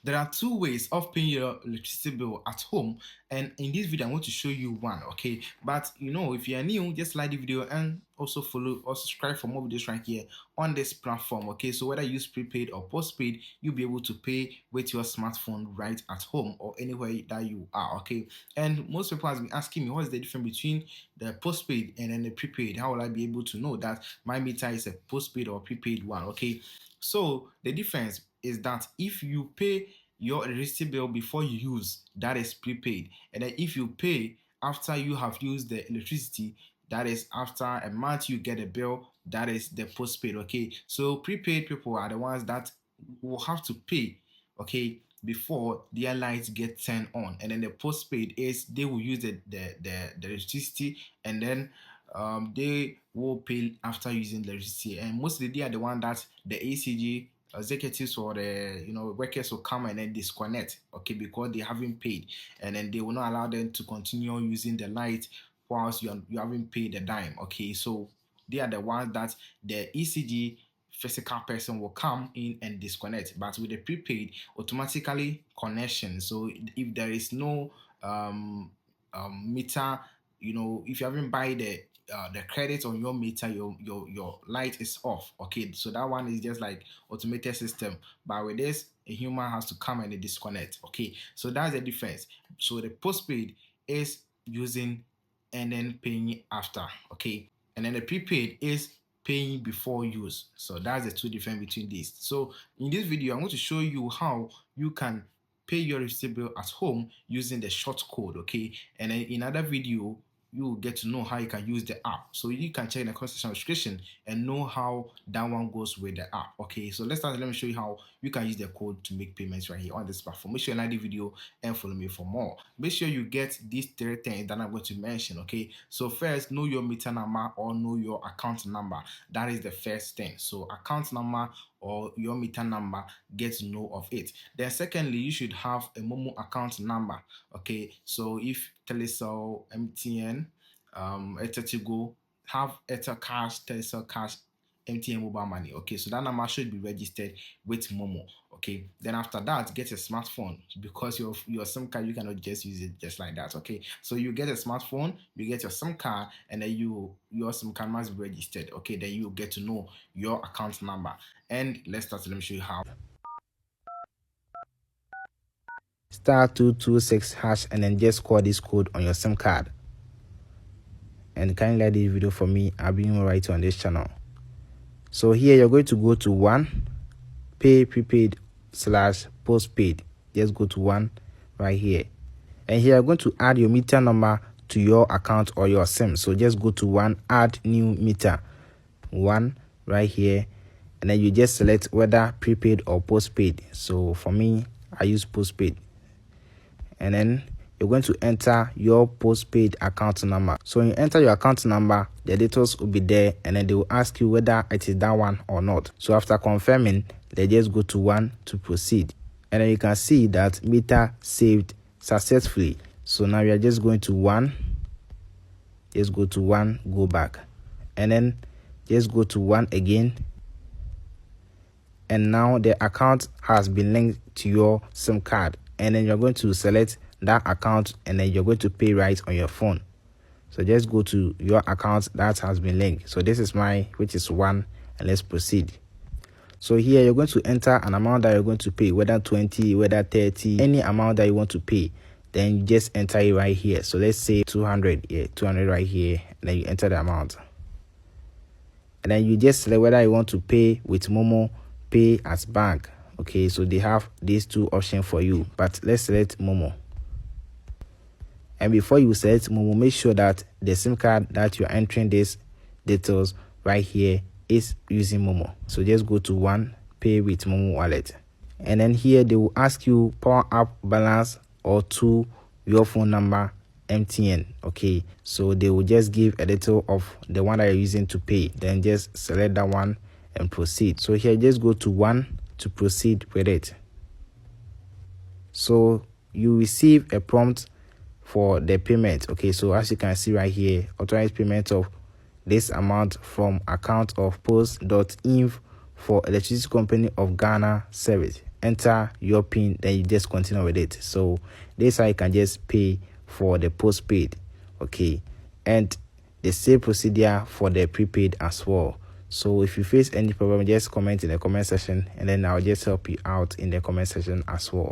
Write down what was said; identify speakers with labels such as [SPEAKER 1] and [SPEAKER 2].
[SPEAKER 1] There are two ways of paying your electricity bill at home, and in this video, I want to show you one. Okay, but if you are new, just like the video and also follow or subscribe for more videos right here on this platform. Okay, so whether you use prepaid or postpaid, you'll be able to pay with your smartphone right at home or anywhere that you are. Okay, and most people has been asking me what's the difference between the postpaid and then the prepaid. How will I be able to know that my meter is a postpaid or prepaid one? Okay, so the difference is that if you pay your electricity bill before you use, that is prepaid, and then if you pay after you have used the electricity, that is after a month you get a bill, that is the postpaid. Okay, so prepaid people are the ones that will have to pay, okay, before their lights get turned on, and then the postpaid is they will use the electricity, and then they will pay after using the electricity, and mostly they are the one that the ECG executives or the workers will come and then disconnect, okay, because they haven't paid, and then they will not allow them to continue using the light whilst you haven't paid the dime. Okay, so they are the ones that the ECG physical person will come in and disconnect, but with the prepaid automatically connection, so if there is no meter, if you haven't buy the credit on your meter, your light is off. Okay, so that one is just like automated system, but with this a human has to come and disconnect. Okay, so that's the difference. So the postpaid is using and then paying after. Okay, and then the prepaid is paying before use. So that's the two difference between these. So in this video, I'm going to show you how you can pay your electricity bill at home using the short code. Okay, and then in another video you will get to know how you can use the app, so you can check in the comment section description and know how that one goes with the app. Okay, so let's start. Let me show you how you can use the code to make payments right here on this platform. Make sure you like the video and follow me for more. Make sure you get these three things that I'm going to mention. Okay, so first, know your meter number or know your account number. That is the first thing. So account number or your meter number, get to know of it. Then secondly, you should have a Momo account number. Okay, so if Telecel, MTN, Etetigo have Ether Cash, Telecel Cash, MTN mobile money. Okay, so that number should be registered with Momo. Okay, then after that, get a smartphone, because your SIM card, you cannot just use it just like that. Okay, so you get a smartphone, you get your SIM card, and then your SIM card must be registered. Okay, then you get to know your account number. And let's start. Let me show you how.
[SPEAKER 2] *226# and then just call this code on your SIM card. And kindly like this video for me. I'll be right on this channel. So here you're going to go to 1 pay prepaid / postpaid. Just go to 1 right here, and here you're going to add your meter number to your account or your SIM. So just go to 1 add new meter, 1 right here, and then you just select whether prepaid or postpaid. So for me, I use postpaid, and then you're going to enter your postpaid account number. So when you enter your account number, the details will be there, and then they will ask you whether it is that one or not. So after confirming, they just go to 1 to proceed, and then you can see that meter saved successfully. So now we are just going to 1, just go to 1, go back, and then just go to 1 again, and now the account has been linked to your SIM card, and then you're going to select that account, and then you're going to pay right on your phone. So just go to your account that has been linked. So this is mine, which is 1, and let's proceed. So here you're going to enter an amount that you're going to pay, whether 20, whether 30, any amount that you want to pay. Then you just enter it right here. So let's say 200, 200 right here, and then you enter the amount, and then you just select whether you want to pay with Momo, pay as bank. Okay, so they have these two options for you, but let's select Momo. And before you select Momo, make sure that the SIM card that you're entering these details right here is using Momo. So just go to 1 pay with Momo wallet, and then here they will ask you power up balance or 2 your phone number, MTN. Okay, so they will just give a detail of the one that you're using to pay, then just select that one and proceed. So here just go to 1 to proceed with it. So you receive a prompt for the payment. Okay, so as you can see right here, authorized payment of this amount from account of post.inv for Electricity Company of Ghana service. enter your pin, then you just continue with it. So this is how you can just pay for the postpaid. Okay, and the same procedure for the prepaid as well. So if you face any problem, just comment in the comment section, and then I'll just help you out in the comment section as well.